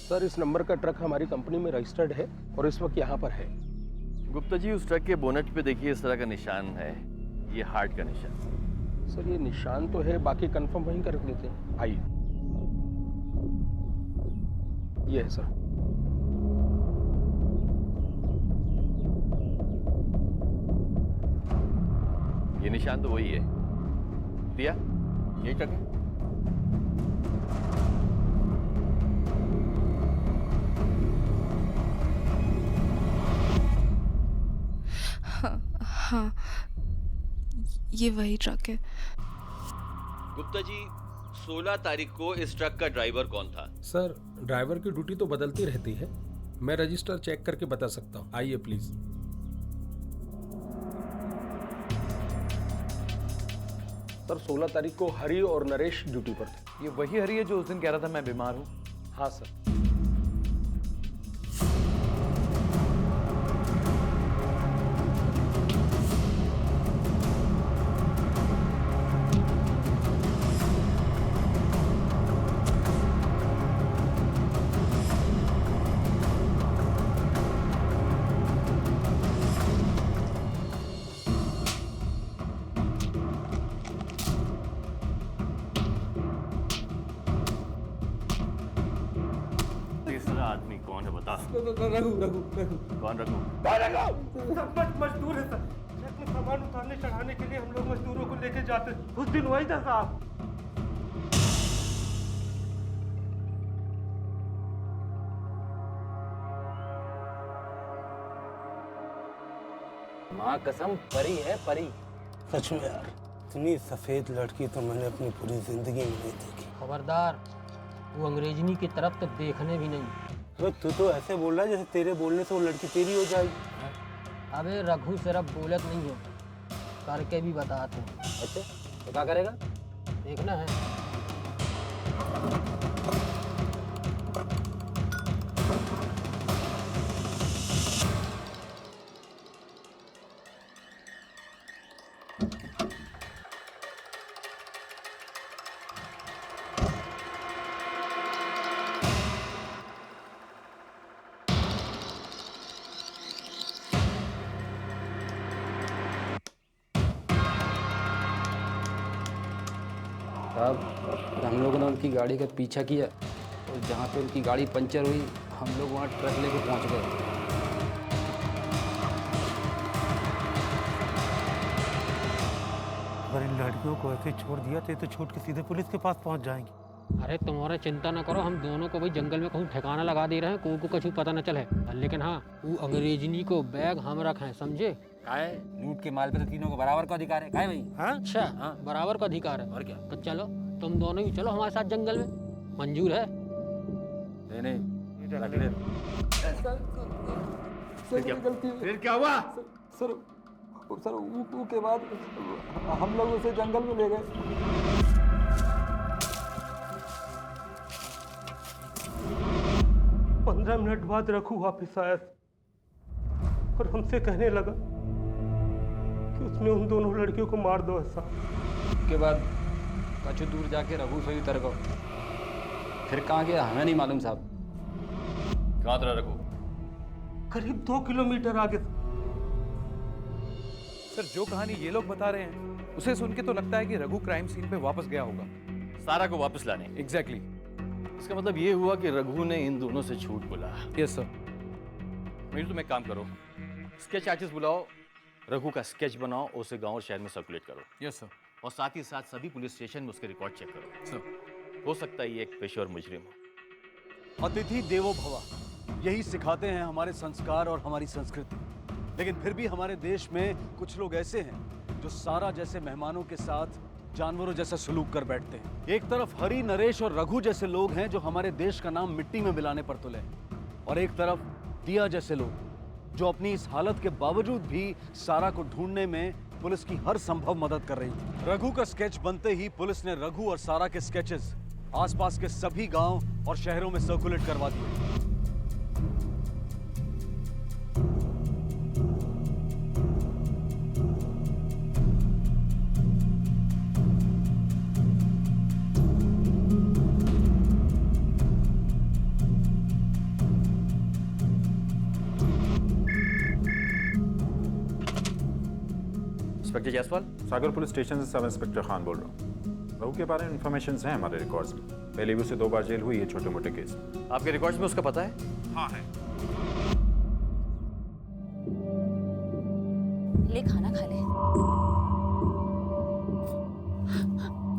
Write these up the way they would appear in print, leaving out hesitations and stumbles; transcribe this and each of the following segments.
Sir इस number का truck हमारी कंपनी में रजिस्टर्ड है और इस वक्त यहाँ पर है। गुप्ता जी, उस ट्रक के बोनेट पे देखिए इस तरह का निशान है, ये हार्ट का निशान। सर ये निशान तो है, बाकी कंफर्म वहीं कर लेते हैं। आइए, ये है सर। ये निशान तो वही है। दिया, यही ट्रक है। हाँ, ये वही ट्रक है। गुप्ता जी, 16 तारीख को इस ट्रक का ड्राइवर कौन था? सर ड्राइवर की ड्यूटी तो बदलती रहती है, मैं रजिस्टर चेक करके बता सकता हूँ। आइए प्लीज। सर 16 तारीख को हरी और नरेश ड्यूटी पर थे। ये वही हरी है जो उस दिन कह रहा था मैं बीमार हूँ? हाँ सर। तीसरा आदमी कौन है बता। रघु रघु रघु कौन रघु? मजदूर है सर। ट्रक में सामान उतारने चढ़ाने के लिए हम लोग मजदूरों को लेके जाते, उस दिन वही था साहब। माँ कसम परी है परी। सच में यार, इतनी सफेद लड़की तो मैंने अपनी पूरी जिंदगी में नहीं देखी। खबरदार, वो अंग्रेजनी की तरफ तो देखने भी नहीं। अबे तू तो ऐसे बोल रहा है जैसे तेरे बोलने से वो लड़की तेरी हो जाएगी। अबे रघु सिर्फ बोलत नहीं हो, करके भी बताते हैं। अच्छा तो क्या करेगा? देखना है। साहब, हम लोगों ने उनकी गाड़ी का पीछा किया और जहाँ पे उनकी गाड़ी पंचर हुई हम लोग वहाँ ट्रक लेके पहुँच गए। अगर इन लड़कियों को ऐसे छोड़ दिया तो ये तो छूट के सीधे पुलिस के पास पहुँच जाएंगी। अरे तुम्हारे चिंता न करो, हम दोनों को भाई जंगल में कहूँ ठिकाना लगा दे रहे हैं, को कुछ पता न चले। लेकिन हाँ, वो अंग्रेजनी को बैग हम रखें, समझे? काहे? लूट के माल पे तो तीनों को बराबर का अधिकार है। काहे भाई? हाँ अच्छा, हाँ बराबर का अधिकार है। और क्या? तो चलो, तुम दोनों ही चलो हमारे साथ जंगल में। मंजूर है? नहीं रख ले। फिर क्या हुआ? सर वो के बाद हम लोग उसे जंगल में ले गए। 15 मिनट बाद रघु वापिस आया और हमसे कहने लगा कि उसने उन दोनों लड़कियों को मार दो। ऐसा उसके बाद कुछ दूर जाके रघु से उतर गो। फिर कहाँ गया हमें नहीं मालूम साहब। कहाँ था रघु? करीब 2 किलोमीटर आगे। सर जो कहानी ये लोग बता रहे हैं उसे सुन के तो लगता है कि रघु क्राइम सीन पे वापस गया होगा। सारा को वापस लाने। एग्जैक्टली। इसका मतलब ये हुआ कि रघु ने इन दोनों से झूठ बोला। Yes sir. मेरी तुम एक काम करो, स्केच आर्टिस्ट बुलाओ, रघु का स्केच बनाओ, उसे गांव और शहर में सर्कुलेट करो। Yes sir. और साथ ही साथ सभी पुलिस स्टेशन में उसके रिकॉर्ड चेक करो। सर। हो सकता है ये एक पेशेवर मुजरिम हो। अतिथि देवो भव, यही सिखाते हैं हमारे संस्कार और हमारी संस्कृति। लेकिन फिर भी हमारे देश में कुछ लोग ऐसे हैं जो सारा जैसे मेहमानों के साथ जानवरों जैसा सलूक कर बैठते हैं। एक तरफ हरी, नरेश और रघु जैसे लोग हैं जो हमारे देश का नाम मिट्टी में मिलाने पर तुले, और एक तरफ दिया जैसे लोग जो अपनी इस हालत के बावजूद भी सारा को ढूंढने में पुलिस की हर संभव मदद कर रही थी। रघु का स्केच बनते ही पुलिस ने रघु और सारा के स्केचेस आसपास के सभी गांव और शहरों में सर्कुलेट करवा दिए। इंस्पेक्टर जायसवाल। सागर पुलिस स्टेशन से सब इंस्पेक्टर खान बोल रहा हूँ। रघु के बारे में इन्फॉर्मेशन हैं हमारे रिकॉर्ड्स में। पहले भी उसे 2 बार जेल हुई है छोटे मोटे केस में। आपके रिकॉर्ड्स में उसका पता है? हाँ है। ले खाना खा ले।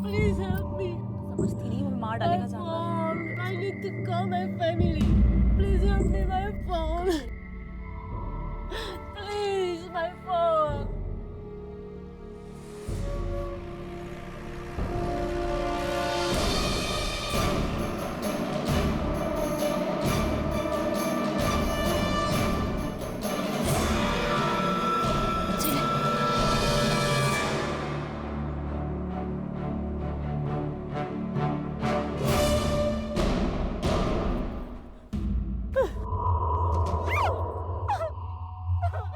Please help me. समझती नहीं वो मार डालेगा जानवर। I need to call my family. Please help me, my phone. Please, my phone.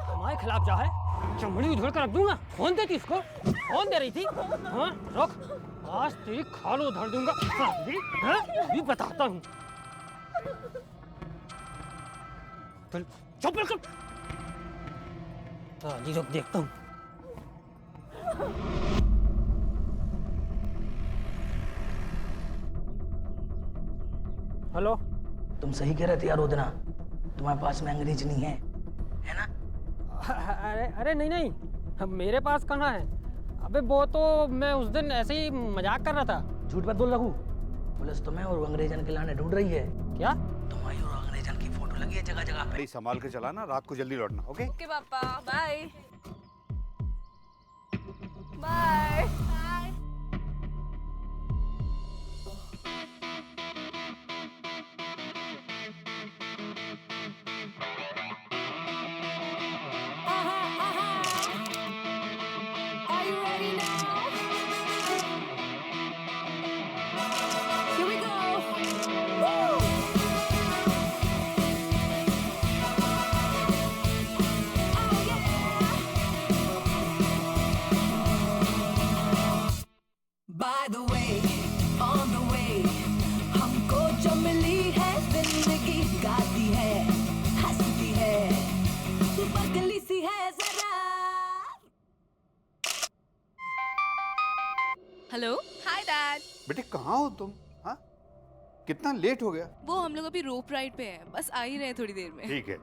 हमारे खिलाफ जा है, चमड़ी उधड़ कर रख दूंगा। फोन देती इसको, फोन दे रही थी। हाँ रख, आज तेरी खाल उधड़ दूंगा। अभी बताता हूँ। चल चुप बिल्कुल। ताली रुक देखता हूँ। हेलो, तुम सही कह रहे थे यार उदना, तुम्हारे पास में अंग्रेज नहीं है, है ना? अरे अरे नहीं नहीं, अब मेरे पास कहाँ है। अबे वो तो मैं उस दिन ऐसे ही मजाक कर रहा था। झूठ मत बोल रघु, पुलिस तुम्हें और अंग्रेजन के लाने ढूंढ रही है। क्या? तुम्हारी और अंग्रेजन की फोटो लगी है जगह जगह पे। संभाल के चलाना, रात को जल्दी लौटना। ओके ओके पापा, bye bye. By the way, on the way, हमको जो मिली है जिंदगी गाती है, हंसती है, पगली सी है जरा। Hello, hi dad. बेटे कहाँ हो तुम? हाँ, कितना लेट हो गया? वो हम लोग अभी रोप राइड पे हैं, बस आ ही रहे हैं थोड़ी देर में। ठीक है,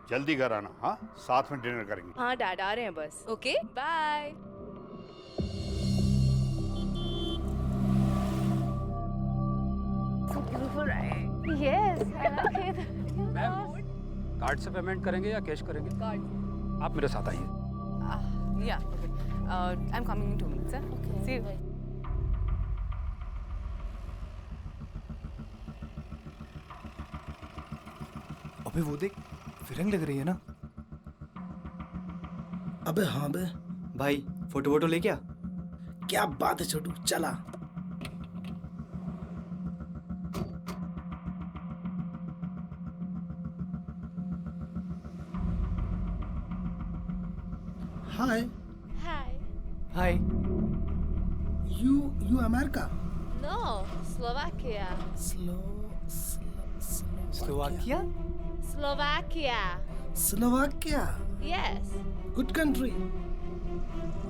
जल्दी घर आना। हाँ, साथ में डिनर करेंगे। हाँ डैड, आ रहे हैं बस। Okay bye. Yes, I like it. Card से पेमेंट करेंगे या कैश करेंगे? कार्ड। आप मेरे साथ आइए। Yeah, okay. I'm coming in 2 minutes, sir. Okay. See you. अबे वो देख, फिरंग लग रही है ना? अबे हाँ बे भाई, फोटो वोटो ले क्या? क्या बात है छोटू, चला। Hi. Hi. Hi. You America? No, Slovakia. Slovakia? Slovakia. Slovakia. Yes. Good country.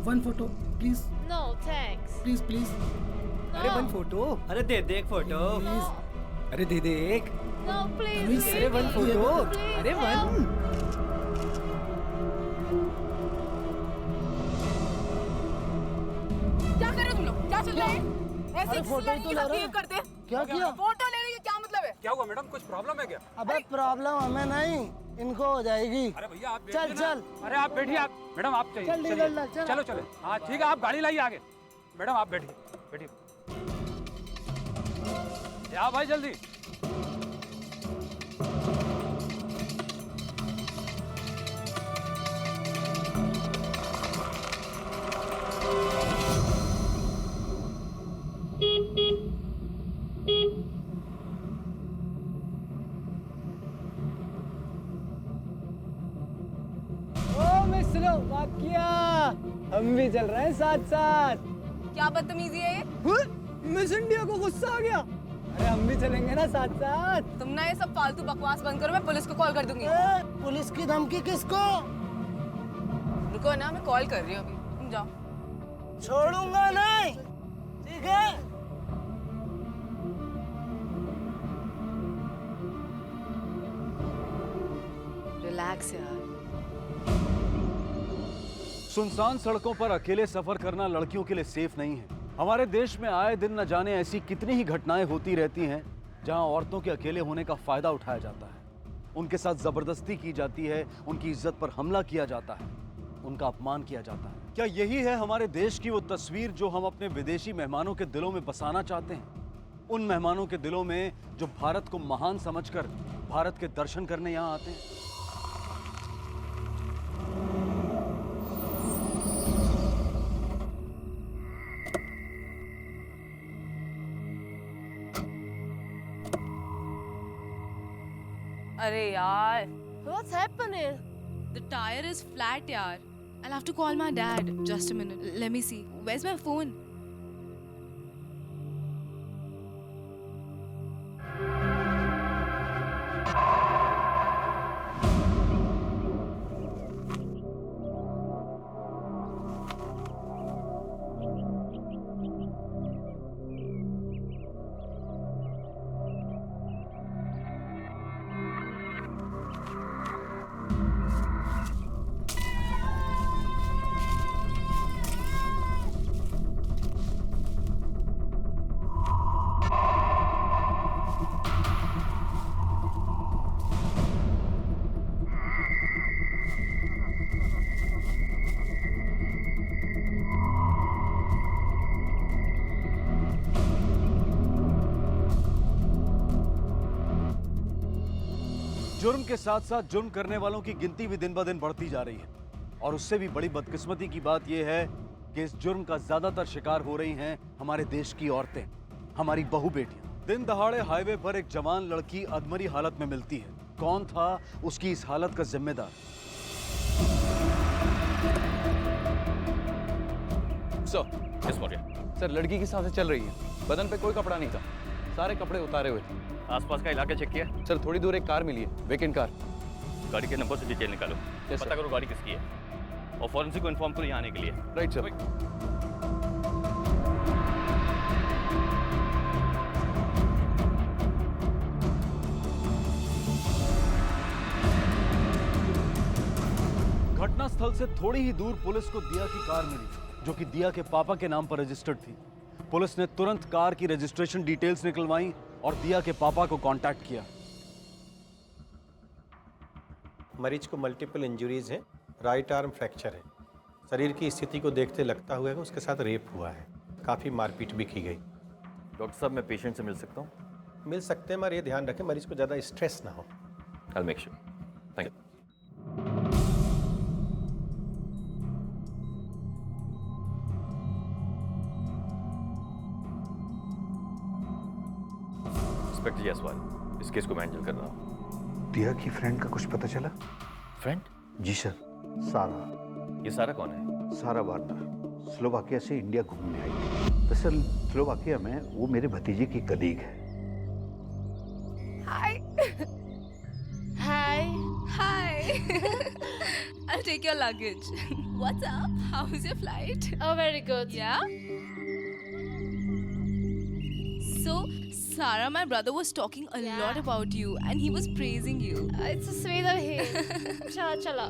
One photo, please. No, thanks. Please, please. अरे वन फोटो। अरे दे दे एक फोटो। अरे दे दे एक। No, please. अरे वन फोटो। अरे वन। क्या कर रहे हो तुम लोग? क्या चल रहा है? ऐसे फोटो तो ला रहे हैं। करते हैं? क्या किया? फोटो लेने का क्या मतलब है? क्या हुआ मैडम, कुछ प्रॉब्लम है क्या? अबे प्रॉब्लम हमें नहीं, इनको हो जाएगी। अरे भैया आप चल चल। अरे आप बैठिए, आप मैडम आप चाहिए। चल डीलर ला, चल। चलो चलो। हाँ ठीक है, आप गाड़ी लाइए आगे। मैडम आप बैठिए, बैठिए। या भाई जल्दी। स्लोवाकिया, हम भी चल रहे हैं साथ साथ। क्या बदतमीजी है ये? मिस इंडिया को गुस्सा आ गया। अरे हम भी चलेंगे ना साथ साथ। तुम ना ये सब फालतू बकवास बंद करो, मैं पुलिस को कॉल कर दूंगी। पुलिस की धमकी किसको? रुको ना, मैं कॉल कर रही हूँ अभी, तुम जाओ। छोड़ूंगा नहीं, ठीक है? रिलैक्स यार। सुनसान सड़कों पर अकेले सफर करना लड़कियों के लिए सेफ नहीं है। हमारे देश में आए दिन न जाने ऐसी कितनी ही घटनाएं होती रहती हैं जहां औरतों के अकेले होने का फायदा उठाया जाता है, उनके साथ जबरदस्ती की जाती है, उनकी इज्जत पर हमला किया जाता है, उनका अपमान किया जाता है। क्या यही है हमारे देश की वो तस्वीर जो हम अपने विदेशी मेहमानों के दिलों में बसाना चाहते हैं? उन मेहमानों के दिलों में जो भारत को महान समझकर भारत के दर्शन करने यहाँ आते हैं। अरे यार, What's happening? the tire is flat यार. I'll have to call my dad. Just a minute. Let me see. Where's my phone? जुर्म के साथ साथ जुर्म करने वालों की गिनती भी दिन ब दिन बढ़ती जा रही है और उससे भी बड़ी बदकिस्मती की बात यह है कि इस जुर्म का ज्यादातर शिकार हो रही हैं हमारे देश की औरतें, हमारी बहू बेटियां। दिन दहाड़े हाईवे पर एक जवान लड़की अधमरी हालत में मिलती है। कौन था उसकी इस हालत का जिम्मेदार? सर, लड़की की सांसें चल रही है, बदन पे कोई कपड़ा नहीं था, सारे कपड़े उतारे हुए थे। आसपास का इलाका चेक किया? सर, थोड़ी दूर एक कार मिली है, वेकेंट कार। गाड़ी के नंबर से डिटेल निकालो, पता करो गाड़ी किसकी है और फॉरेंसिक को इन्फॉर्म करो यहाँ आने के लिए। Right sir. घटनास्थल से थोड़ी ही दूर पुलिस को दिया की कार मिली, जो कि दिया के पापा के नाम पर रजिस्टर्ड थी। पुलिस ने तुरंत कार की रजिस्ट्रेशन डिटेल्स निकलवाई और दिया के पापा को कांटेक्ट किया। मरीज को मल्टीपल इंजरीज हैं, राइट आर्म फ्रैक्चर है। शरीर की स्थिति को देखते लगता हुआ है कि उसके साथ रेप हुआ है, काफ़ी मारपीट भी की गई। डॉक्टर साहब, मैं पेशेंट से मिल सकता हूँ? मिल सकते हैं, मगर ये ध्यान रखें मरीज को ज़्यादा स्ट्रेस ना हो। I'll make sure. Thank you. Inspector Jaiswal, इस केस को मैं हैंडल कर रहा हूँ। दिया की फ्रेंड का कुछ पता चला? फ्रेंड? जी सर, सारा। ये सारा कौन है? सारा वार्नर स्लोवाकिया से इंडिया घूमने आई थी। दरअसल स्लोवाकिया में वो मेरे भतीजे की कलीग है। Hi. Hi. Hi. I'll take your luggage. What's up? How was your flight? Oh, very good. Yeah? So, Sarah, my brother was talking a lot about you and he was praising you. It's so sweet of him. Chala chala.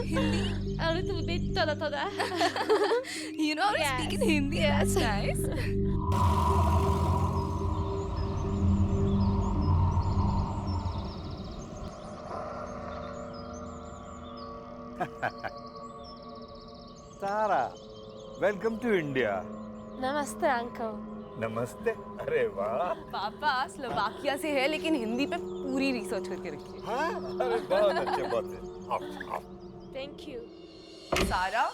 Hindi? A little bit. Toda toda. You know how to speak in Hindi? That's nice. Sarah, welcome to India. Namaste, uncle. नमस्ते। अरे वाह। पापा Slovakia से है लेकिन हिंदी पे पूरी research करके रखी है। हाँ? अरे बहुत अच्छे, बहुत अच्छे। आओ, आओ। Thank you. Sarah,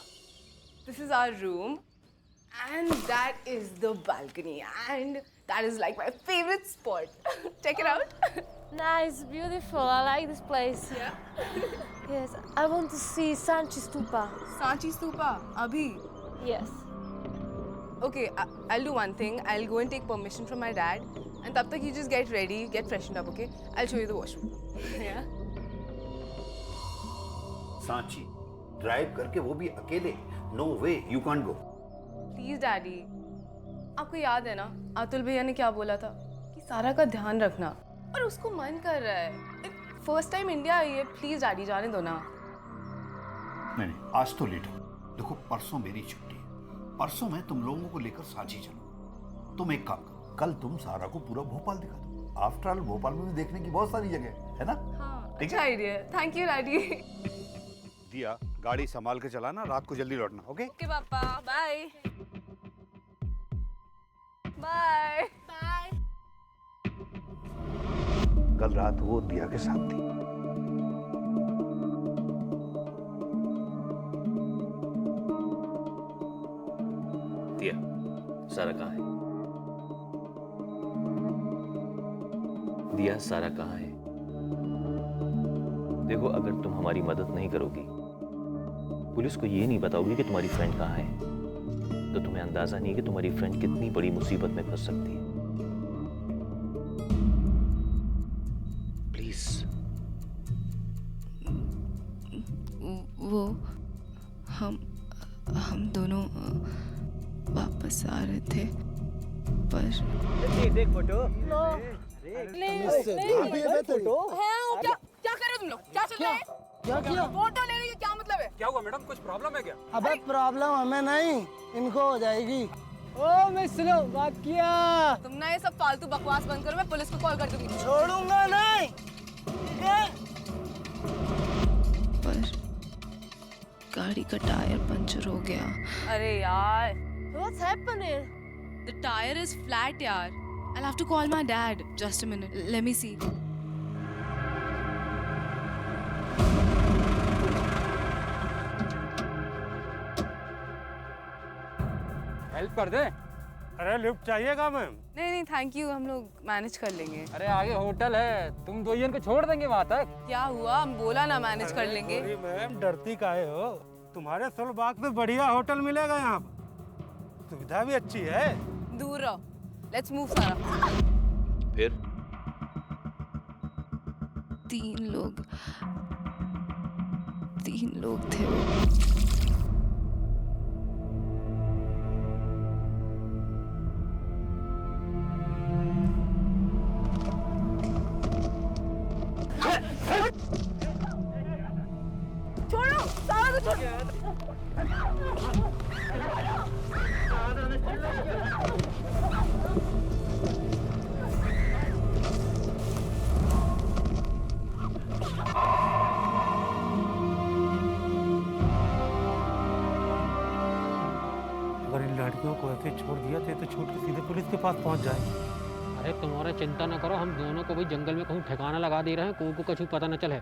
this is our room and that is the balcony and that is like my favorite spot. Check it out. Nice, beautiful. I like this place. Yeah. Yes, I want to see Sanchi Stupa. Sanchi Stupa, abhi? Yes. Okay, I'll do one thing. I'll go and take permission from my dad and tab tak you just get ready, get freshened up, okay? I'll show you the washroom. Yeah. Sanchi drive करके, वो भी अकेले? No way, you can't go. Please daddy, आपको याद है ना अतुल भैया ने क्या बोला था कि सारा का ध्यान रखना, और उसको मन कर रहा है, फर्स्ट टाइम इंडिया आई है, प्लीज डैडी जाने दो ना। नहीं, आज तो लेट हो। देखो परसों मेरी छुट्टी है, परसों मैं तुम लोगों को लेकर सांची चलूंगा। तुम एक काम करो, कल तुम सारा को पूरा भोपाल दिखा दो। आफ्टर ऑल भोपाल में भी देखने की बहुत सारी जगह है ना। हाँ, अच्छा आइडिया है, थैंक यू डैडी। दिया, गाड़ी संभाल के चलाना, रात को जल्दी लौटना। ओके ओके पापा, बाय बाय बाय। कल रात वो दिया के साथ थी। दिया, सारा कहाँ है? दिया, सारा कहाँ है? देखो, अगर तुम हमारी मदद नहीं करोगी, पुलिस को ये नहीं बताओगी कि तुम्हारी फ्रेंड कहाँ है, तो तुम्हें अंदाजा नहीं कि तुम्हारी फ्रेंड कितनी बड़ी मुसीबत में फंस सकती है। प्लीज। वो हम दोनों वापस आ रहे थे, पर देख फोटो। क्या कर रहे हो तुम लोग? क्या चल रहा है? क्या किया? फोटो लेने का क्या मतलब है? क्या हुआ मैडम, कुछ प्रॉब्लम है क्या? अबे प्रॉब्लम हमें नहीं, इनको हो जाएगी। ओ मैं स्लोवाकिया। तुम ना ये सब फालतू बकवास बंद करो, मैं पुलिस को कॉल कर दूंगी। छोड़ूंगा नहीं। पर गाड़ी का टायर पंचर हो गया। अरे यार, What's happening? the tire is flat यार। I'll have to call my dad. Just a minute, let me see. Help कर दे। अरे लिफ्ट चाहिएगा मैम? नहीं नहीं थैंक यू, हम लोग मैनेज कर लेंगे। अरे आगे होटल है, तुम दो जन को छोड़ देंगे वहाँ तक। क्या हुआ, हम बोला ना मैनेज कर लेंगे। मैम डरती काहे हो? तुम्हारे सोलबाग में बढ़िया होटल मिलेगा यहाँ पर, सुविधा भी अच्छी है। दूर रहो, लेट्स मूव सारा। फिर तीन लोग थे वो। छोड़ो, सारा को अगर इन लड़कियों को ऐसे छोड़ दिया थे तो छूट के सीधे पुलिस के पास पहुंच जाए। अरे तुम्हारा चिंता न करो, हम दोनों को भी जंगल में कहीं ठिकाना लगा दे रहे हैं, कोई को कुछ पता न चले।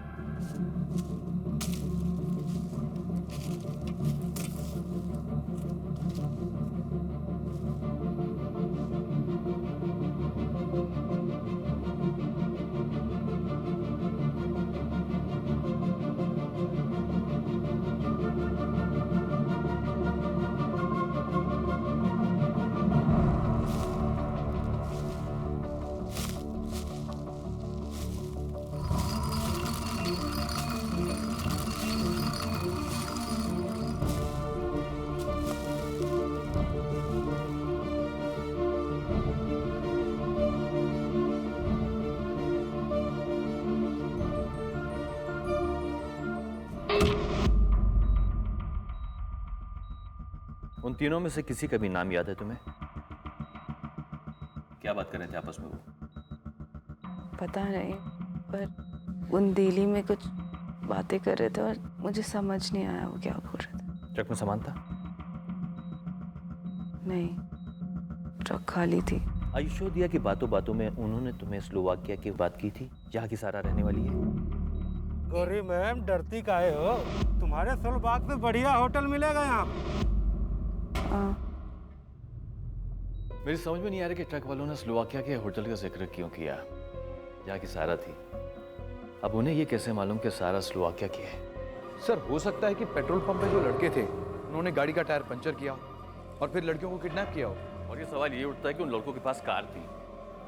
उन तीनों में से किसी का भी नाम याद है तुम्हें? क्या बात कर रहे थे आपस में वो? पता नहीं, पर उन दिल्ली में कुछ बातें कर रहे थे और मुझे समझ नहीं आया वो क्या बोल रहे थे। ट्रक में सामान था? नहीं, ट्रक खाली थी। आयुष्यो दिया कि बातों बातों में उन्होंने तुम्हें स्लोवाकिया की बात की थी, जहाँ की सारा रहने वाली है। गौरी मैम डरती काहे हो? तुम्हारे सोलबाग में बढ़िया होटल मिलेगा यहाँ। मेरी समझ में नहीं आ रहा कि ट्रक वालों ने स्लोवाकिया के होटल का जिक्र क्यों किया, जहाँ की सारा थी। अब उन्हें ये कैसे मालूम कि सारा स्लोवाकिया की है? सर हो सकता है कि पेट्रोल पंप पे जो लड़के थे उन्होंने गाड़ी का टायर पंचर किया और फिर लड़कियों को किडनैप किया हो। और ये सवाल ये उठता है कि उन लड़कों के पास कार थी,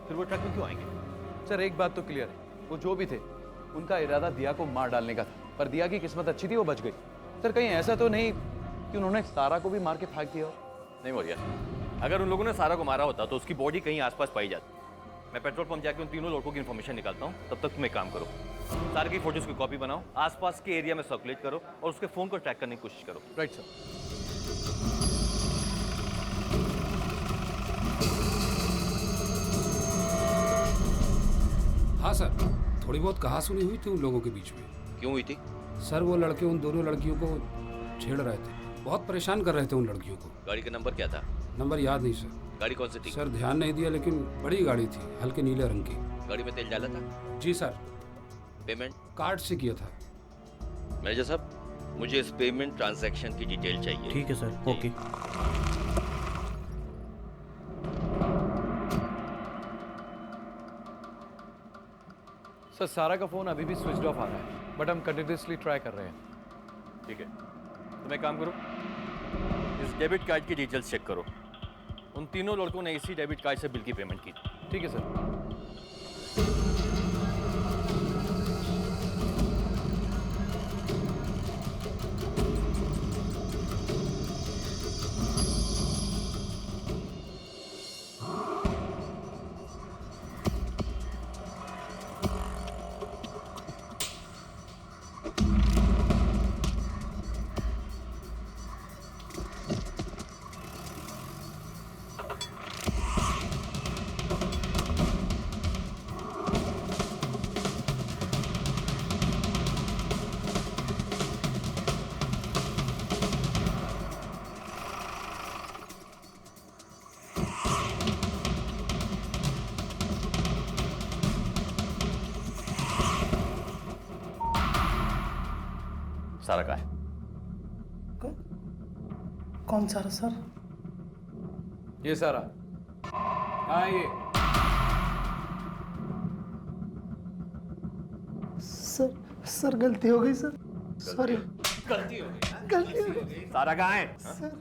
फिर वो ट्रक में क्यों आएंगे? सर एक बात तो क्लियर है, वो जो भी थे उनका इरादा दिया को मार डालने का था, पर दिया की किस्मत अच्छी थी, वो बच गई। सर कहीं ऐसा तो नहीं कि उन्होंने सारा को भी मार के फेंक दिया हो? नहीं मौर्या, अगर उन लोगों ने सारा को मारा होता तो उसकी बॉडी कहीं आसपास पाई जाती। मैं पेट्रोल पंप जाके उन तीनों लड़कों की इन्फॉर्मेशन निकालता हूँ, तब तक तुम एक काम करो, सारे की फोटोज की कॉपी बनाओ, आसपास के एरिया में सर्कुलेट करो और उसके फोन को ट्रैक करने की कोशिश करो। Right sir. हाँ सर, थोड़ी बहुत कहा सुनी हुई थी उन लोगों के बीच में। क्यों हुई थी? सर वो लड़के उन दोनों लड़कियों को छेड़ रहे थे, बहुत परेशान कर रहे थे उन लड़कियों को। गाड़ी का नंबर क्या था? नंबर याद नहीं सर। गाड़ी कौन सी थी? सर ध्यान नहीं दिया, लेकिन बड़ी गाड़ी थी, हल्के नीले रंग की। गाड़ी में तेल डाला था? जी सर। पेमेंट कार्ड से किया था। मैनेजर साहब, मुझे इस पेमेंट ट्रांजैक्शन की डिटेल चाहिए। ठीक है सर, ओके। सर सारा का फोन अभी भी स्विच ऑफ आ रहा है, बट हम कंटिन्यूसली ट्राई कर रहे हैं। ठीक है, तुम एक काम करो, इस डेबिट कार्ड की डिटेल्स चेक करो। उन तीनों लड़कों ने इसी डेबिट कार्ड से बिल की पेमेंट की। ठीक है सर। सारा का है? कौन सारा सर? ये सारा। हाँ ये। सर गलती हो गई सर, सॉरी। गलती हो गई? गलती हो गई। सारा कहाँ है? सर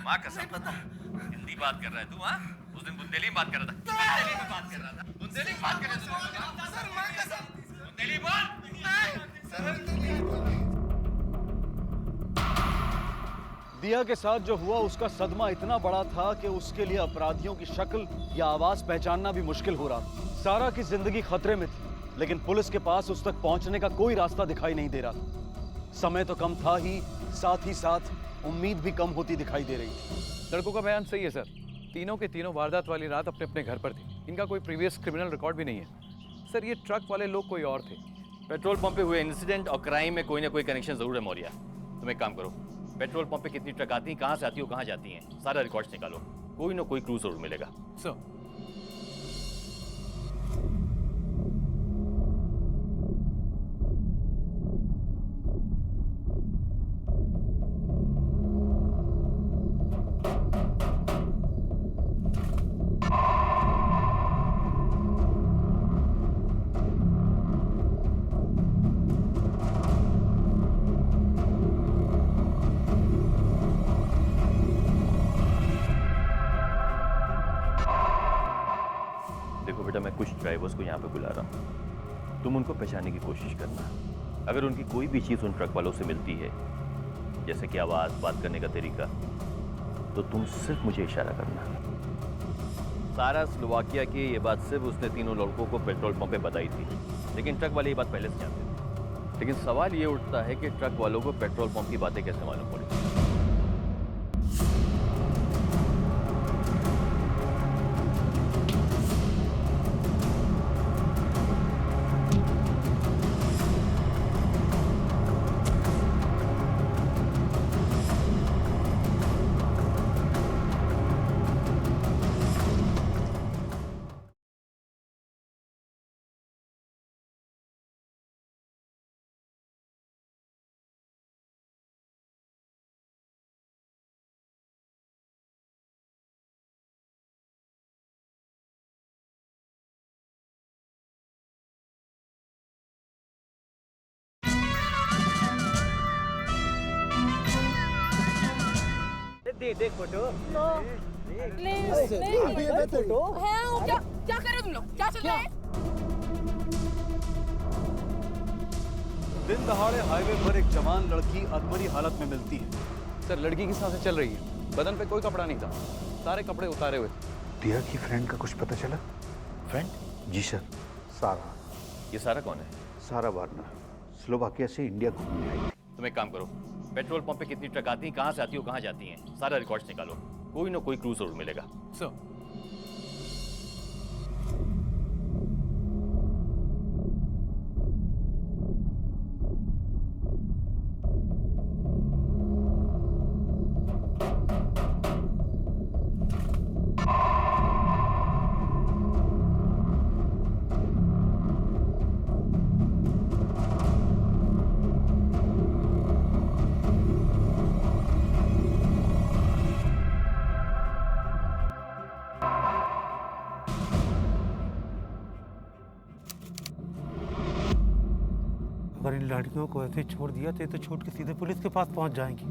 माँ कसम पता। हिंदी बात कर रहा है तू? हाँ, उस दिन बुंदेली में बात कर रहा था। बुंदेली में बात कर रहा था। बुंदेली में बात कर रहा था। सर माँ कसम। बुंदेली बोल। दिया के साथ जो हुआ उसका सदमा इतना बड़ा था कि उसके लिए अपराधियों की शक्ल या आवाज पहचानना भी मुश्किल हो रहा था। सारा की जिंदगी खतरे में थी, लेकिन पुलिस के पास उस तक पहुंचने का कोई रास्ता दिखाई नहीं दे रहा था। समय तो कम था ही साथ उम्मीद भी कम होती दिखाई दे रही थी। लड़कों का बयान सही है सर, तीनों के तीनों वारदात वाली रात अपने अपने घर पर थे। इनका कोई प्रीवियस क्रिमिनल रिकॉर्ड भी नहीं है। सर ये ट्रक वाले लोग कोई और थे। पेट्रोल पंप पे हुए इंसिडेंट और क्राइम में कोई ना कोई कनेक्शन जरूर है मौर्या। तुम एक काम करो, पेट्रोल पंप पे कितनी ट्रक आती हैं, कहाँ से आती हो, कहाँ जाती हैं, सारा रिकॉर्ड्स निकालो, कोई ना कोई क्लू जरूर मिलेगा। सर मैं कुछ ड्राइवर्स को यहाँ पे बुला रहा हूँ, तुम उनको पहचानने की कोशिश करना। अगर उनकी कोई भी चीज़ उन ट्रक वालों से मिलती है, जैसे कि आवाज़, बात करने का तरीका, तो तुम सिर्फ मुझे इशारा करना। सारा स्लोवाकिया की ये बात सिर्फ उसने तीनों लड़कों को पेट्रोल पंप पे बताई थी, लेकिन ट्रक वाले ये बात पहले से जानते थे। लेकिन सवाल ये उठता है कि ट्रक वालों को पेट्रोल पंप की बातें कैसे मालूम पड़ी। देख फोटो। फोटो है। क्या कर रहे हो तुम लोग? क्या चल रहा है? दिन दहाड़े हाईवे पर एक जवान लड़की अधमरी हालत में मिलती है। सर लड़की की सांसें चल रही है, बदन पे कोई कपड़ा नहीं था, सारे कपड़े उतारे हुए। दिया की फ्रेंड का कुछ पता चला? फ्रेंड? जी सर, सारा। ये सारा कौन है? सारा वार्नर, स्लोवाकिया से इंडिया घूमने आई थी। तुम एक काम करो, पेट्रोल पंप पे कितनी ट्रक आती हैं, कहाँ से आती हो, कहाँ जाती हैं, सारा रिकॉर्ड्स निकालो, कोई ना कोई क्लू जरूर मिलेगा। सर अगर इन लड़कियों को ऐसे छोड़ दिया तो छूट के सीधे पुलिस के पास पहुंच जाएंगी।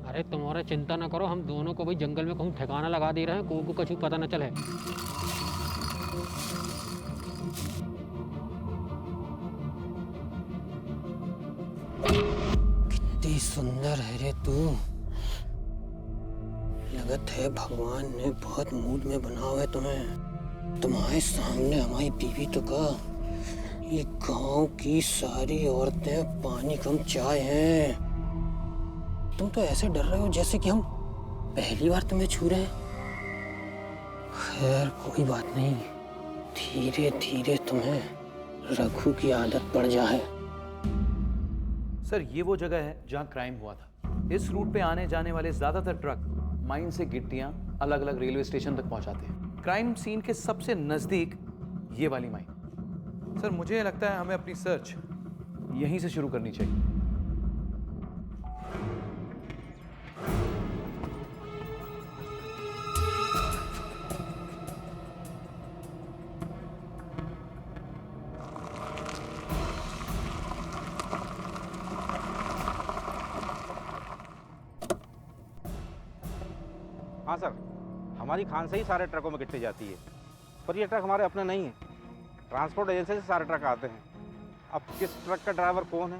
अरे तुम्हारा चिंता ना करो, हम दोनों को भाई जंगल में कहूँ ठिकाना लगा दे रहे हैं, को कुछ पता न चले। कितनी सुंदर है रे तू, लगत है भगवान ने बहुत मूड में बना हुआ है तुम्हें। तुम्हारे सामने हमारी बीवी तो का, ये गांव की सारी औरतें पानी कम चाय हैं। तुम तो ऐसे डर रहे हो जैसे कि हम पहली बार तुम्हें छू रहे हैं। खैर कोई बात नहीं, धीरे धीरे तुम्हें रघु की आदत पड़ जाए। सर ये वो जगह है जहाँ क्राइम हुआ था। इस रूट पे आने जाने वाले ज्यादातर ट्रक माइन से गिट्टियां अलग अलग रेलवे स्टेशन तक पहुंचाते हैं। क्राइम सीन के सबसे नजदीक ये वाली माइन। सर मुझे लगता है हमें अपनी सर्च यहीं से शुरू करनी चाहिए। हाँ सर, हमारी खान से ही सारे ट्रकों में गिट्टी जाती है, पर ये ट्रक हमारे अपने नहीं है, ट्रांसपोर्ट एजेंसी से सारे ट्रक आते हैं। अब किस ट्रक का ड्राइवर कौन है,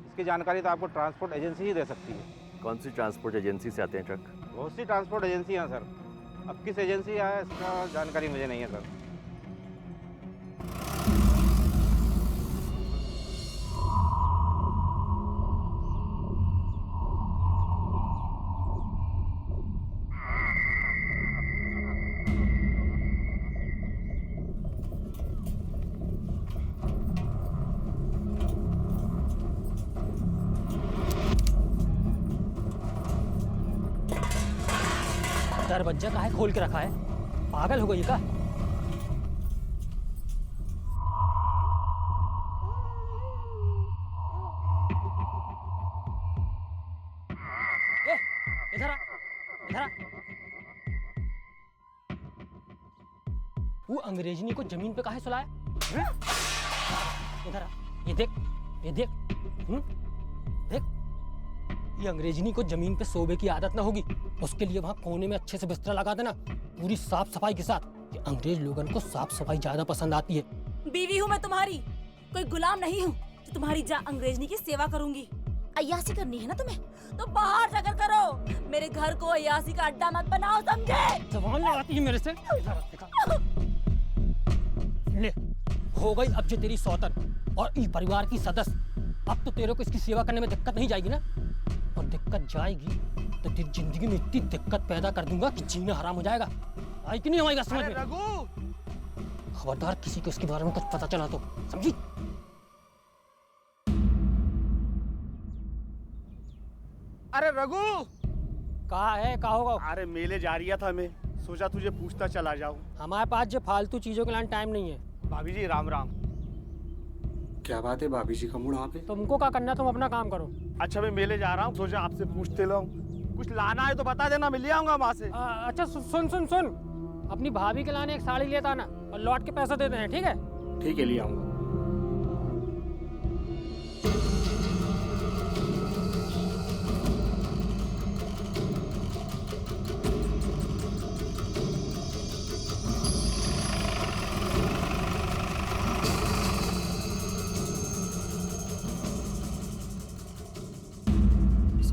इसकी जानकारी तो आपको ट्रांसपोर्ट एजेंसी ही दे सकती है। कौन सी ट्रांसपोर्ट एजेंसी से आते हैं ट्रक? बहुत सी ट्रांसपोर्ट एजेंसी हैं सर, अब किस एजेंसी आया इसका जानकारी मुझे नहीं है सर। दरवाजा काहे खोल के रखा है, पागल हो गई का? ए, इधर आ, इधर आ। वो अंग्रेजनी को जमीन पे काहे सुलाया? इधर आ, ये देख, ये देख, देख। ये अंग्रेजनी को जमीन पे सोने की आदत ना होगी, उसके लिए वहाँ कोने में अच्छे से बिस्तर लगा देना, पूरी साफ सफाई के साथ। कि अंग्रेज लोगों को साफ सफाई ज्यादा पसंद आती है। बीवी हूँ मैं तुम्हारी, कोई गुलाम नहीं हूँ जो तुम्हारी अंग्रेजनी की सेवा करूंगी। अय्यासी करनी है ना तुम्हें, तो बाहर जाकर करो, मेरे घर को अय्यासी का अड्डा मत बनाओ, समझे? जबान लगाती है मेरे से। ले, हो गई अब जो तेरी सौतन और इस परिवार की सदस्य। अब तो तेरे को इसकी सेवा करने में दिक्कत नहीं जाएगी ना, और दिक्कत जाएगी तो तेरी जिंदगी में इतनी दिक्कत पैदा कर दूंगा कि जीना हराम हो जाएगा। आई कि नहीं हमारी समझ में? खबरदार किसी को इसके बारे में कुछ पता चला तो, समझी? अरे रघु, कहाँ है, कहाँ होगा? अरे मेले जा रही था मैं, सोचा तुझे पूछता चला जाऊं। हमारे पास जो फालतू चीजों के लिए टाइम नहीं है। भाभी जी राम राम। क्या बात है, भाभी जी का मूड वहाँ पे? तुमको क्या करना है, तुम अपना काम करो। अच्छा मैं मेले जा रहा हूँ, सोचा आपसे पूछते लो, कुछ लाना है तो बता देना, मिल आऊंगा वहाँ से। अच्छा सुन सुन सुन, अपनी भाभी के लाने एक साड़ी लेता ना, और लौट के पैसा देते हैं, ठीक है? ठीक है, ले आऊंगा।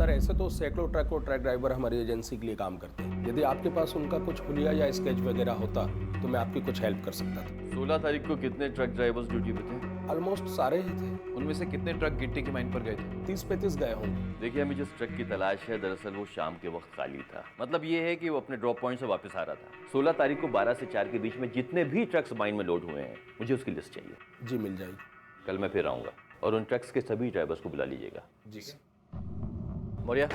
सर ऐसे तो सैकड़ों ट्रक और ट्रक ड्राइवर हमारी एजेंसी के लिए काम करते हैं। यदि आपके पास उनका कुछ हुलिया या स्केच वगैरह होता तो मैं आपकी कुछ हेल्प कर सकता था। 16 तारीख को कितने ट्रक ड्राइवर्स ड्यूटी पे थे? ऑलमोस्ट सारे ही थे। उनमें से कितने ट्रक गिट्टी की माइन पर गए थे? 30-35 गए होंगे। देखिए, हमें जिस ट्रक की तलाश है दरअसल वो शाम के वक्त खाली था। मतलब ये है कि वो अपने ड्रॉप पॉइंट से वापस आ रहा था। 16 तारीख को 12 से 4 के बीच में जितने भी ट्रक्स माइन में लोड हुए हैं मुझे उसकी लिस्ट चाहिए। जी मिल जाएगी। कल मैं फिर आऊँगा और उन ट्रक्स के सभी ड्राइवर्स को बुला लीजिएगा। जी मौर्या,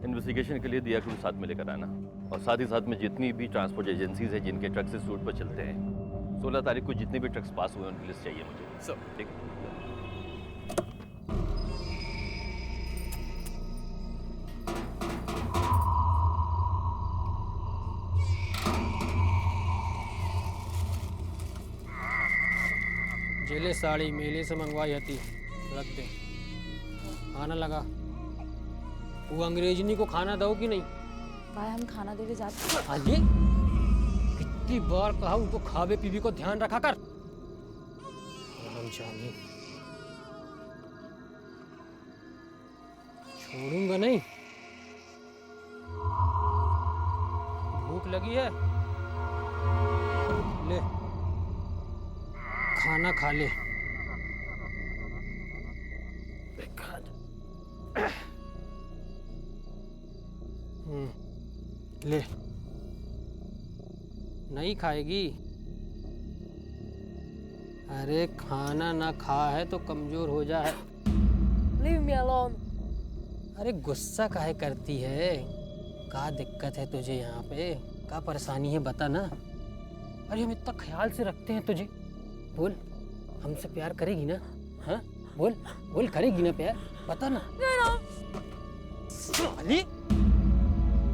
इन्वेस्टिगेशन के लिए दिया को साथ में लेकर आना और साथ ही साथ में जितनी भी ट्रांसपोर्ट एजेंसीज हैं जिनके ट्रक्स इस रूट पर चलते हैं 16 तारीख को जितने भी ट्रक्स पास हुए उनकी लिस्ट चाहिए मुझे। सब ठीक है। जेले साड़ी मेले से मंगवाई हती रख दे। खाना लगा वो अंग्रेजनी को खाना दो कि नहीं? भाई हम खाना देवे जाते हैं। हाँ जी, कितनी बार कहा उनको खावे पीवे को ध्यान रखा कर। हम जाने छोड़ूंगा नहीं। भूख लगी है, ले खाना खा ले। ले नहीं खाएगी? अरे खाना ना खा है तो कमजोर हो जा है। Leave me alone. अरे गुस्सा काहे करती है? क्या दिक्कत है तुझे यहाँ पे? क्या परेशानी है बता ना। अरे हम इतना ख्याल से रखते हैं तुझे। बोल, हमसे प्यार करेगी ना? हाँ बोल बोल, करेगी ना प्यार? बता ना। साली,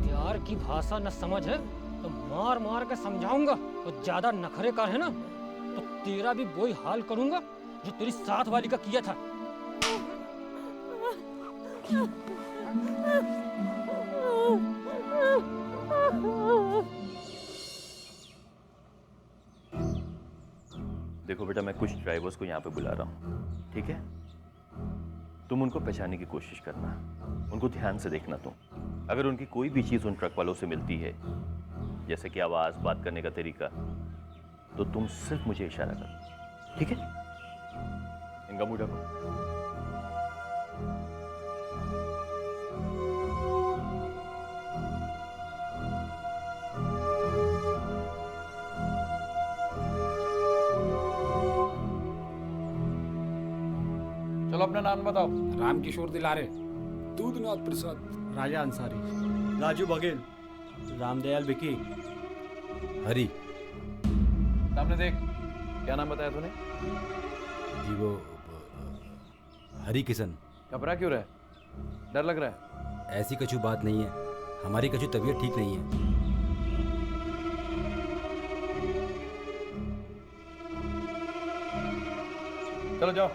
प्यार की भाषा न समझ है तो मार मार के समझाऊंगा। तो ज्यादा नखरे कर है ना तो तेरा भी वही हाल करूंगा जो तेरी साथ वाली का किया था। देखो बेटा, मैं कुछ ड्राइवर्स को यहाँ पे बुला रहा हूँ, ठीक है? तुम उनको पहचानने की कोशिश करना, उनको ध्यान से देखना। तुम अगर उनकी कोई भी चीज़ उन ट्रक वालों से मिलती है, जैसे कि आवाज़, बात करने का तरीका, तो तुम सिर्फ मुझे इशारा करो, ठीक है? इनका मुंह ढको। चलो अपना नाम बताओ। राम किशोर दिलारे, दूधनाथ प्रसाद, राजा अंसारी, राजू बघेल, रामदयाल विकी, हरी। सामने देख, क्या नाम बताया तूने? जी वो हरी किशन। घबरा क्यों रहा है? डर लग रहा है? ऐसी कछु बात नहीं है, हमारी कछु तबीयत ठीक नहीं है। चलो जाओ।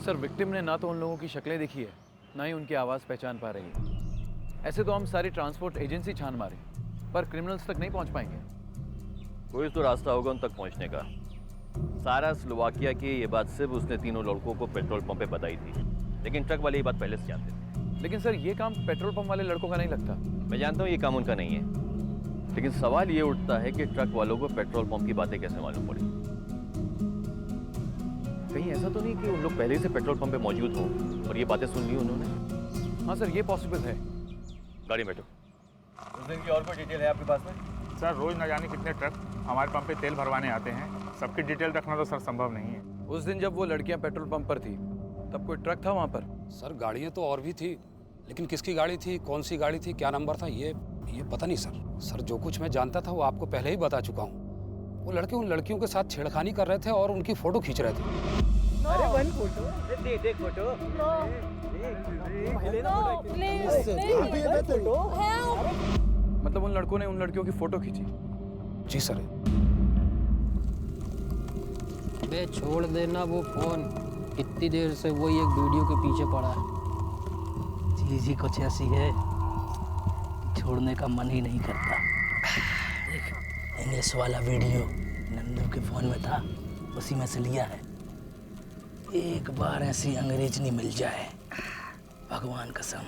सर, विक्टिम ने ना तो उन लोगों की शक्लें देखी है, ना ही उनकी आवाज़ पहचान पा रही है। ऐसे तो हम सारी ट्रांसपोर्ट एजेंसी छान मारे, पर क्रिमिनल्स तक नहीं पहुंच पाएंगे। कोई तो रास्ता होगा उन तक पहुंचने का। सारा स्लोवाकिया की ये बात सिर्फ उसने तीनों लड़कों को पेट्रोल पंप पे बताई थी, लेकिन ट्रक वाले ये बात पहले से जानते थे। लेकिन सर, ये काम पेट्रोल पंप वाले लड़कों का नहीं लगता। मैं जानता हूँ ये काम उनका नहीं है, लेकिन सवाल ये उठता है कि ट्रक वालों को पेट्रोल पंप की बातें कैसे मालूम पड़ी? कहीं ऐसा तो नहीं कि उन लोग पहले से पेट्रोल पंप पे मौजूद हों और ये बातें सुन ली उन्होंने? हाँ सर, ये पॉसिबल है। गाड़ी बैठो। उस दिन की और कोई डिटेल है आपके पास में? सर, रोज न जाने कितने ट्रक हमारे पंप पे तेल भरवाने आते हैं, सबकी डिटेल रखना तो सर संभव नहीं है। उस दिन जब वो लड़कियां पेट्रोल पंप पर थी, तब कोई ट्रक था वहाँ पर? सर, गाड़ियाँ तो और भी थी, लेकिन किसकी गाड़ी थी, कौन सी गाड़ी थी, क्या नंबर था, ये पता नहीं सर। सर, जो कुछ मैं जानता था वो आपको पहले ही बता चुका हूँ। वो लड़के उन लड़कियों के साथ छेड़खानी कर रहे थे और उनकी फोटो खींच रहे थे। अरे वन फोटो, देख फोटो। मतलब उन लड़कों ने उन लड़कियों की फोटो खींची? जी सर। बे छोड़ देना वो फोन, इतनी देर से वही एक वीडियो के पीछे पड़ा है। चीज़ ही कुछ ऐसी है, छोड़ने का मन ही नहीं करता। देख, इस वाला वीडियो नंदू के फोन में था, उसी में से लिया है। एक बार ऐसी अंग्रेजनी मिल जाए, भगवान कसम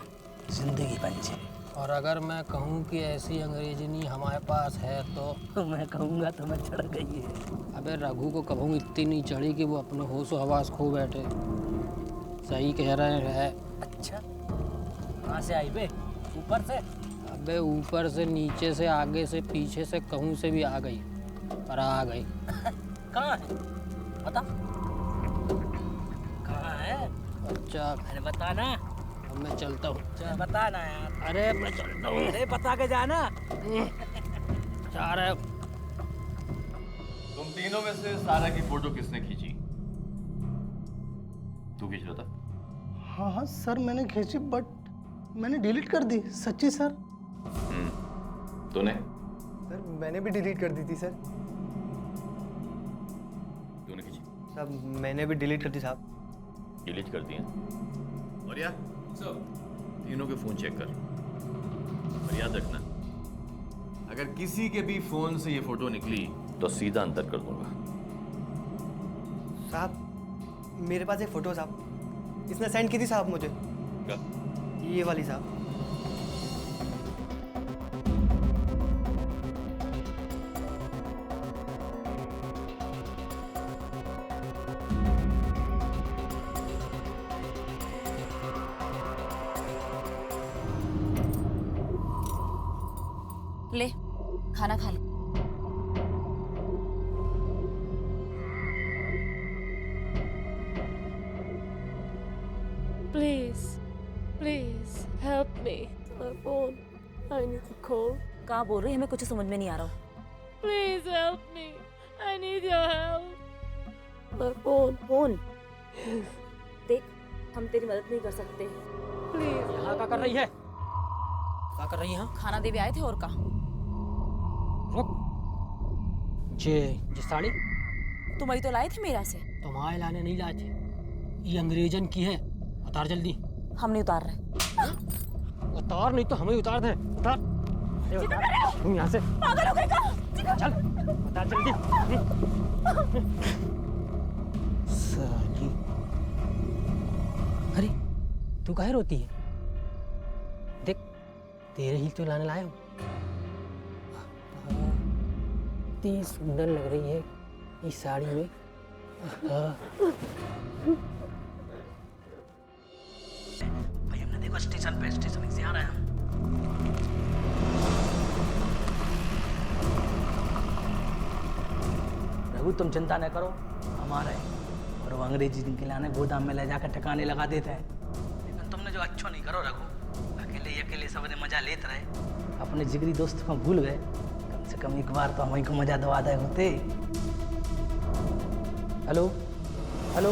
जिंदगी बन जाए। और अगर मैं कहूँ कि ऐसी अंग्रेजनी हमारे पास है तो मैं कहूँगा तो मैं चढ़ गई है। अबे रघु को कभी इतनी नहीं चढ़ी कि वो अपने होश हवास खो बैठे। सही कह रहे हैं। अच्छा, कहाँ से आई बे? ऊपर से? अबे ऊपर से, नीचे से, आगे से, पीछे से, कहूँ से भी आ गई, पर आ गई। कहाँ है बता, कहाँ है? अच्छा अरे बता ना। अब मैं चलता हूँ। बता ना यार। अरे मैं चलता हूँ। अरे बता के जाना। जा रहे। तुम तीनों में से सारा की फोटो किसने खींची? तू खींच रहा था? हाँ हाँ सर, मैंने खींची बट मैंने डिलीट कर दी। सच्ची सर। तूने? सर मैंने भी डिलीट कर दी थी सर। तूने खींची? साहब मैंने भी डिलीट कर दी साहब। डिलीट कर दिया? और यार तीनों के फोन चेक कर, और याद रखना अगर किसी के भी फोन से ये फोटो निकली तो सीधा अंतर कर दूंगा। साहब मेरे पास एक फोटो साहब, इसने सेंड की थी साहब मुझे। क्या? ये वाली साहब। ले खाना खा ले। Please help me. My phone. I need to call. कहाँ बोल रही है? हमें कुछ समझ में नहीं आ रहा। Please help me. I need your help. My phone. Phone? देख, हम तेरी मदद नहीं कर सकते। Please. यहाँ क्या कर रही है? क्या कर रही है? खाना देवे आए थे और का? रुक। जे साड़ी तुम्हारी तो लाए थे मेरा से। तुम्हारे लाने नहीं लाए थे, ये अंग्रेजन की है। उतार जल्दी। हम नहीं उतार रहे। उतार, नहीं तो हमें उतार दे। उतार। अरे उतार तुम यहाँ से। पागल हो गए क्या? चल उतार जल्दी। साली। अरे तू काहे रोती है? देख तेरे ही तो लाने लाया हूँ। इतनी सुंदर लग रही है इस साड़ी में। भाई हमने देखो स्टेशन से आ रहे हैं। रघु तुम चिंता न करो, हमारे और वो अंग्रेजी के लाने गोदाम में ले जाकर ठिकाने लगा देते हैं। लेकिन तुमने जो अच्छा नहीं करो रघु, अकेले सब ने मजा लेते रहे, अपने जिगरी दोस्त को भूल गए। कम से कम एक बार तो हमें को मजा दवा दे होते। Hello hello.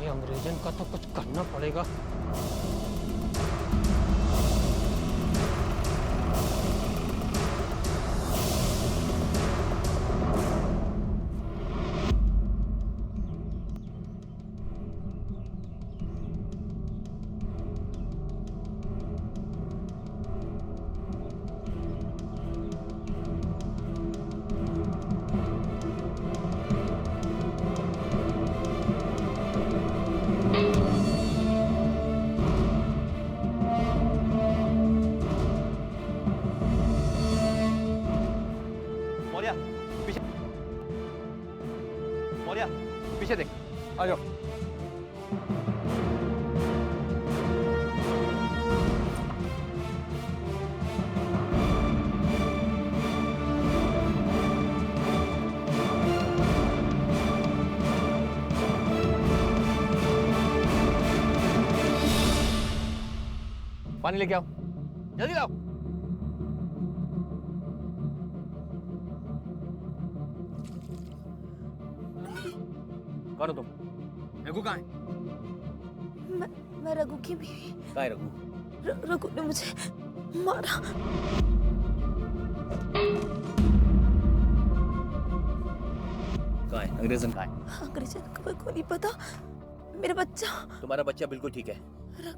ये अंग्रेजन का तो कुछ करना पड़ेगा। पीछे देख, आ जाओ। पानी लेके आओ, जल्दी लाओ। कौन हो तुम? रघु कहाँ है? मैं रघु की बीवी। कहाँ है रघु? रघु ने मुझे मारा। कहाँ है? अंग्रेजन कहाँ है? अंग्रेजन को नहीं पता। मेरा बच्चा। तुम्हारा बच्चा बिल्कुल ठीक है।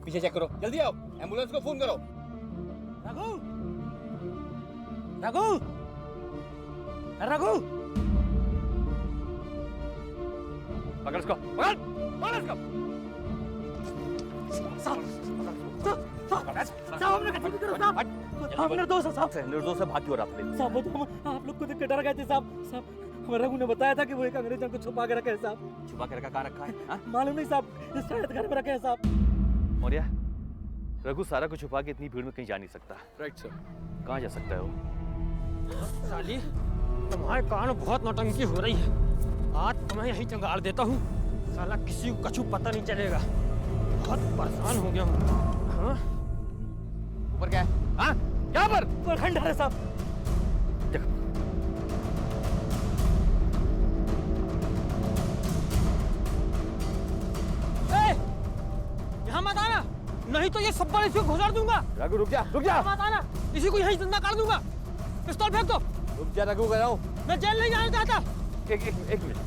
पीछे चेक करो, जल्दी आओ, एम्बुलेंस को फोन करो। रघु, रघु, रघु पकड़ इसको, पकड़ इसको। साहब हमने कुछ नहीं करा साहब, हम निर्दोष है साहब। निर्दोष है, भाग क्यों रहा था? साहब वो तो हम आप लोग को देख के डर गए थे साहब। साहब हमारे रघु ने बताया था कि वो एक अंग्रेजन को छुपा के रखा है साहब। छुपा के रखा, कहाँ रखा है? हाँ? मालूम नहीं साहब, इस शायद घर में रखे हैं साहब। मौर्य, रघु सारा को छुपा के इतनी भीड़ में कहीं जा नहीं सकता। Right sir. कहाँ जा सकता है वो? साली तुम्हारे कारण बहुत नौटंकी हो रही है, आज तुम्हें यहीं चंगाड़ देता हूँ। साला किसी को कछु पता नहीं चलेगा, बहुत परेशान हो गया हूँ। हाँ? ऊपर क्या है? हाँ? क्या पर? ऊपर खंडहर है साहब। देखो। यहाँ मत आना, नहीं तो ये सब इसी को घुसाड़ दूंगा। रघु रुक जा, रुक जा। मत आना, इसी को यहीं जिंदा कर दूंगा। पिस्तौल फेंक दो। रुक जा रघु, गया हूँ। मैं जेल नहीं जाना चाहता। एक मिनट।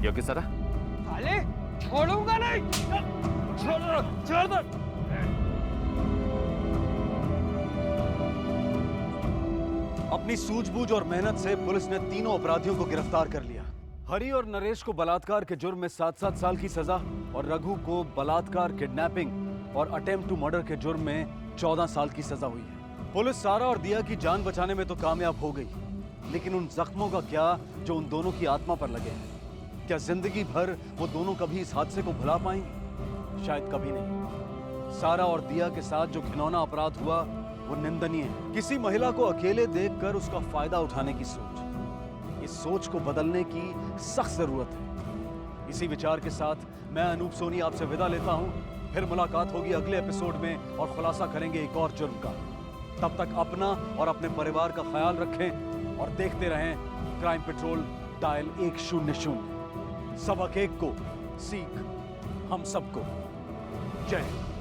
योगी सरा, साले छोड़ूंगा नहीं। छोड़ दो। अपनी सूझबूझ और मेहनत से पुलिस ने तीनों अपराधियों को गिरफ्तार कर लिया। हरी और नरेश को बलात्कार के जुर्म में 7-7 साल की सजा और रघु को बलात्कार, किडनैपिंग और अटेम्प्ट टू मर्डर के जुर्म में 14 साल की सजा हुई है। पुलिस सारा और दिया की जान बचाने में तो कामयाब हो गई, लेकिन उन जख्मों का क्या जो उन दोनों की आत्मा पर लगे हैं? क्या जिंदगी भर वो दोनों कभी इस हादसे को भुला पाएंगे? शायद कभी नहीं। सारा और दिया के साथ जो घिनौना अपराध हुआ वो निंदनीय है। किसी महिला को अकेले देखकर उसका फायदा उठाने की सोच, इस सोच को बदलने की सख्त जरूरत है। इसी विचार के साथ मैं अनूप सोनी आपसे विदा लेता हूं। फिर मुलाकात होगी अगले एपिसोड में और खुलासा करेंगे एक और जुर्म का। तब तक अपना और अपने परिवार का ख्याल रखें और देखते रहें क्राइम पेट्रोल डायल 100। सबक एक को सीख हम सबको। जय हिंद।